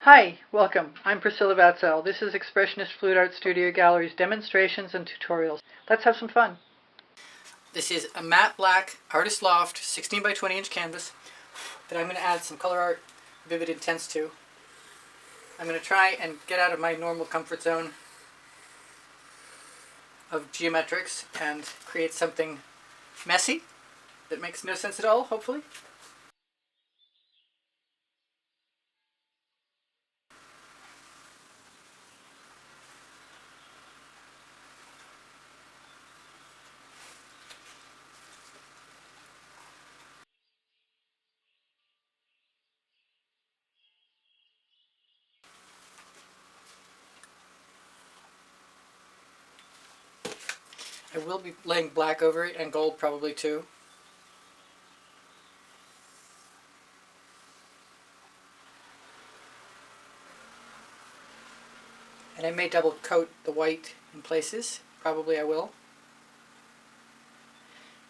Hi, welcome. I'm Priscilla Batzell. This is Expressionist Fluid Art Studio Gallery's demonstrations and tutorials. Let's have some fun. This is a matte black Artist Loft 16 by 20 inch canvas that I'm going to add some Colourarte Vivid Intense to. I'm going to try and get out of my normal comfort zone of geometrics and create something messy that makes no sense at all, hopefully. I will be laying black over it and gold probably too. And I may double coat the white in places. Probably I will.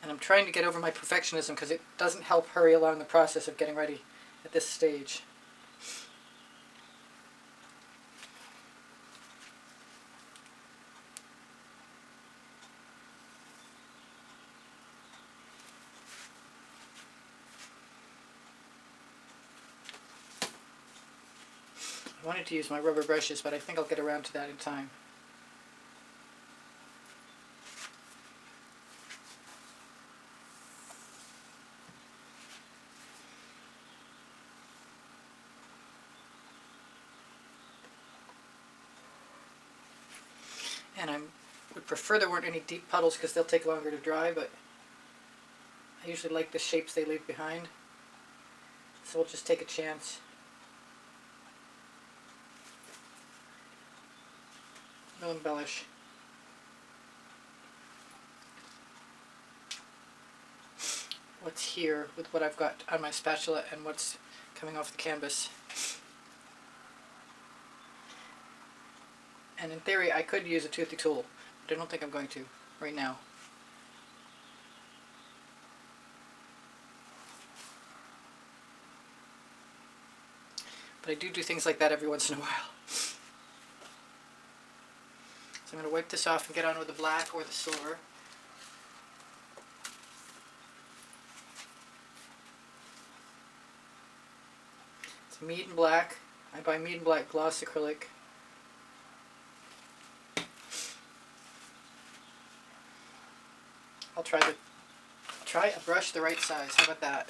And I'm trying to get over my perfectionism because it doesn't help hurry along the process of getting ready at this stage. I wanted to use my rubber brushes, but I think I'll get around to that in time. And I would prefer there weren't any deep puddles because they'll take longer to dry, but I usually like the shapes they leave behind. So we'll just take a chance. We'll embellish. What's here with what I've got on my spatula and what's coming off the canvas. And in theory I could use a toothy tool, but I don't think I'm going to right now. But I do things like that every once in a while. So I'm going to wipe this off and get on with the black or the silver. It's Mead and Black. I buy Mead and Black gloss acrylic. I'll try a brush the right size. How about that?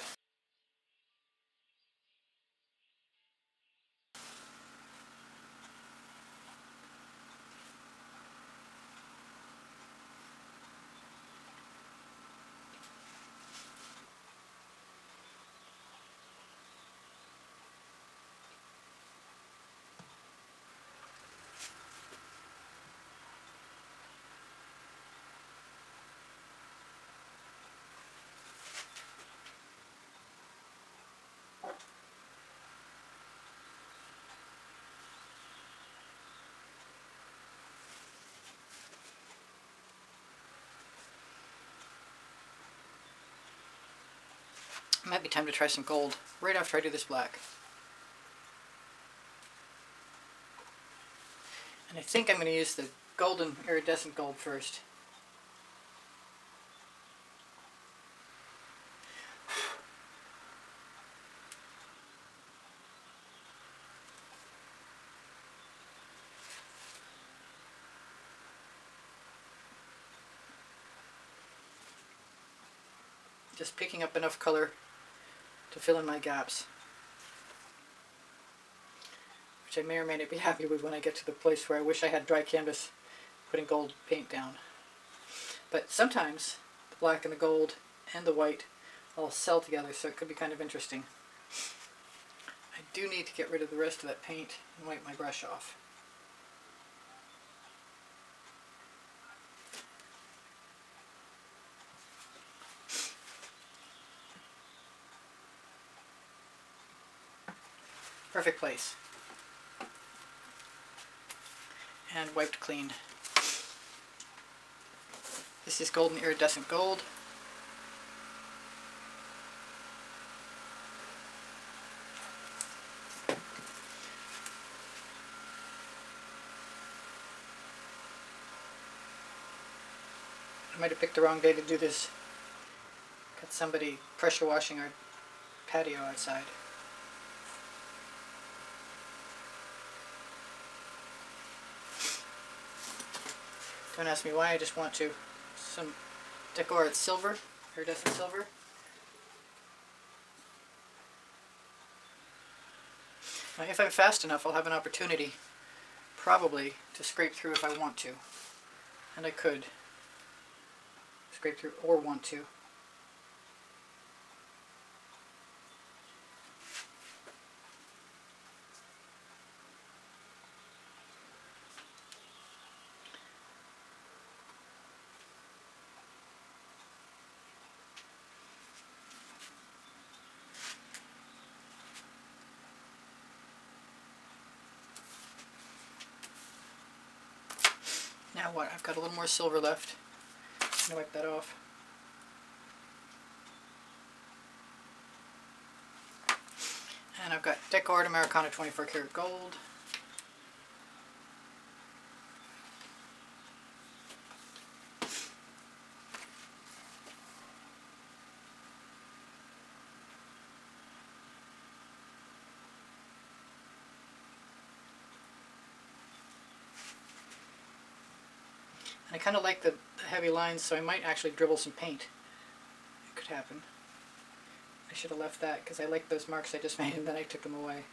It might be time to try some gold right after I do this black. And I think I'm going to use the golden iridescent gold first. Just picking up enough color to fill in my gaps, which I may or may not be happy with when I get to the place where I wish I had dry canvas putting gold paint down. But sometimes the black and the gold and the white all sell together, so it could be kind of interesting. I do need to get rid of the rest of that paint and wipe my brush off. Perfect place. And wiped clean. This is golden iridescent gold. I might have picked the wrong day to do this. Got somebody pressure washing our patio outside. Don't ask me why, I just want to. Some decor, it's silver, iridescent silver. Now, if I'm fast enough, I'll have an opportunity, probably, to scrape through if I want to. And I could scrape through or want to. Now what? I've got a little more silver left. I'm going to wipe that off. And I've got Decor Americana 24 karat gold. And I kind of like the heavy lines, so I might actually dribble some paint. It could happen. I should have left that because I like those marks I just made and then I took them away.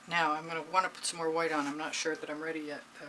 Now I'm going to want to put some more white on. I'm not sure that I'm ready yet though.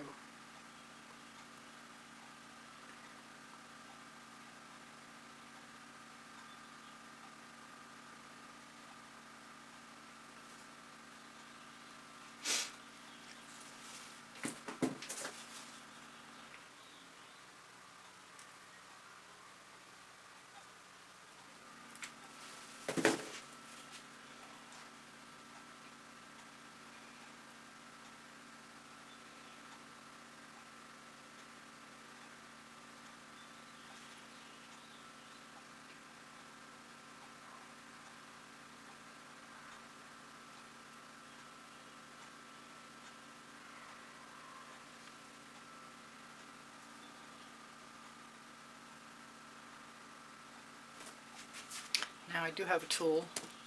Now I do have a tool.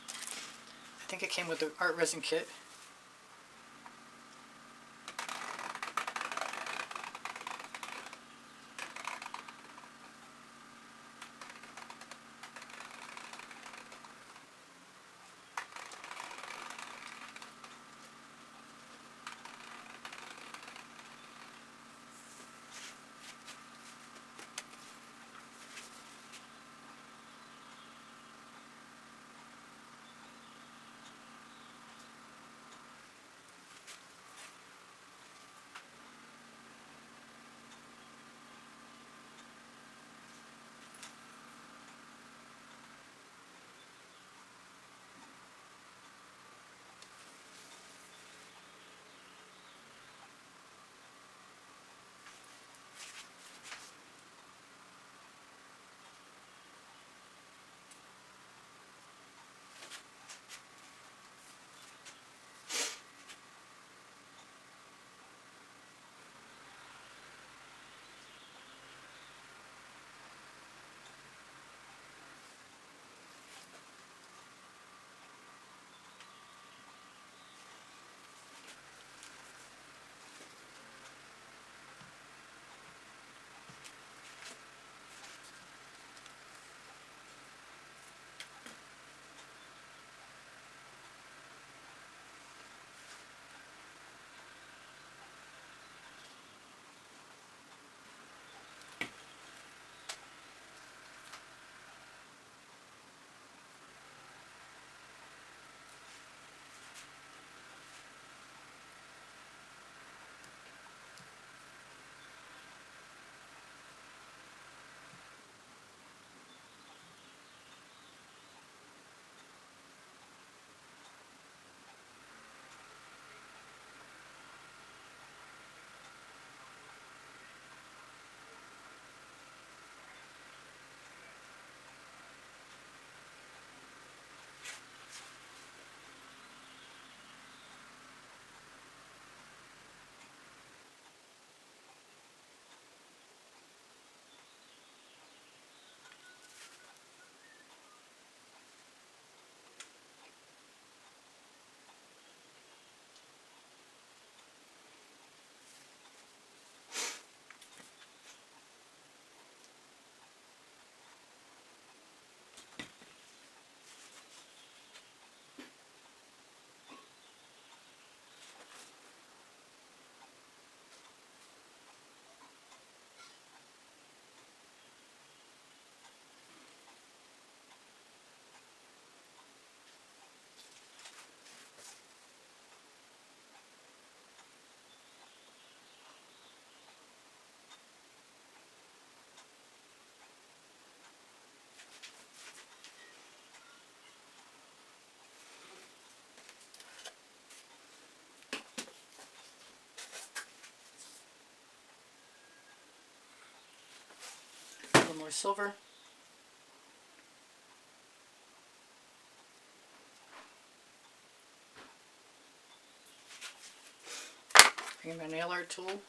I think it came with the art resin kit. with silver. Bring in my nail art tool.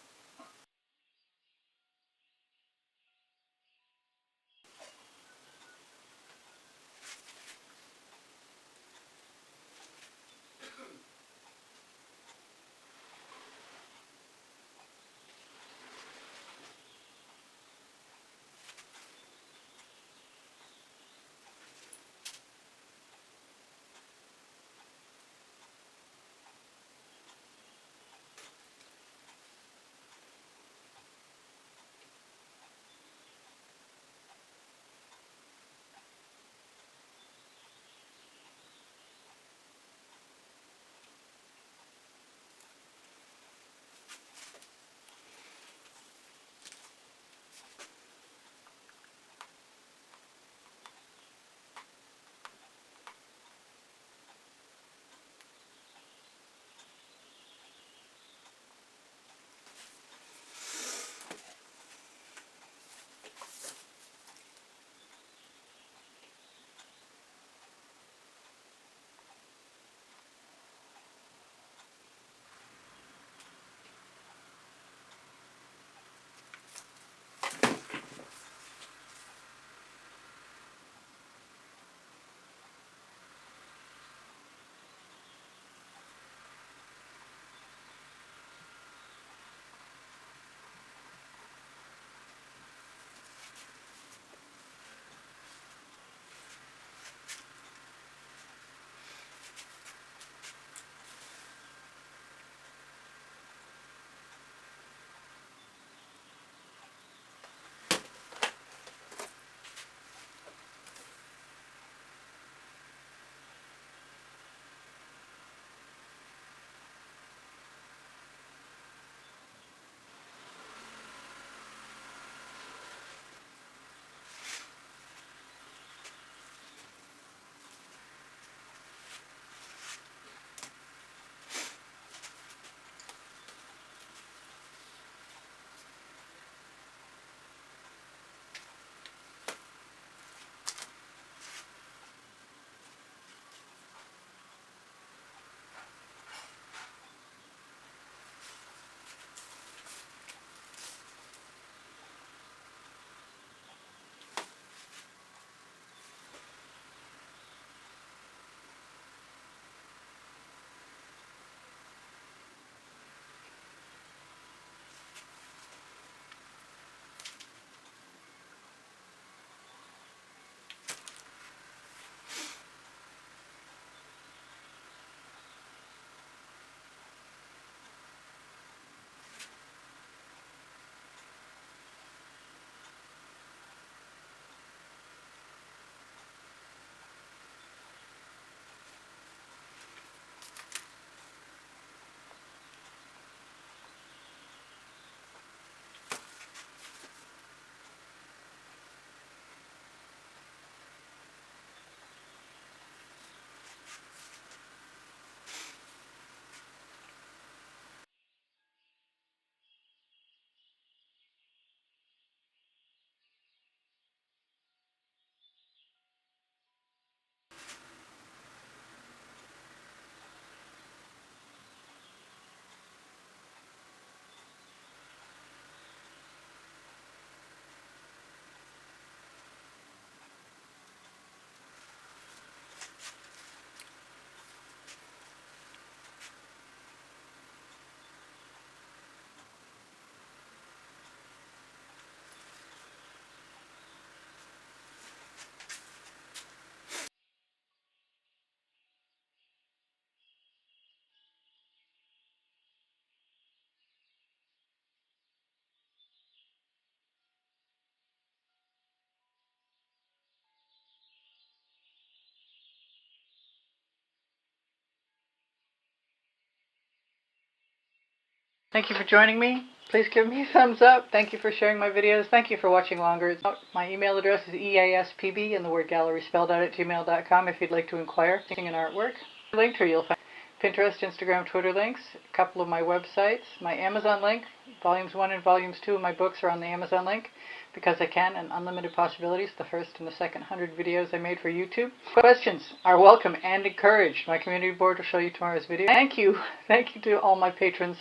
Thank you for joining me. Please give me a thumbs up. Thank you for sharing my videos. Thank you for watching longer. My email address is easpb and the word gallery spelled out at gmail.com if you'd like to inquire an artwork. Linked here you'll find Pinterest, Instagram, Twitter links, a couple of my websites, my Amazon link. Volumes 1 and Volumes 2 of my books are on the Amazon link. because I can, and unlimited possibilities, the first and the second 100 videos I made for YouTube. Questions are welcome and encouraged. My community board will show you tomorrow's video. Thank you. Thank you to all my patrons.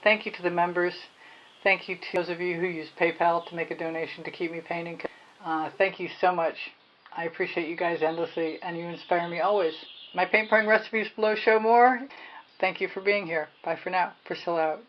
Thank you to the members. Thank you to those of you who use PayPal to make a donation to keep me painting. Thank you so much. I appreciate you guys endlessly, and you inspire me always. My paint pouring recipes below show more. Thank you for being here. Bye for now. Priscilla out.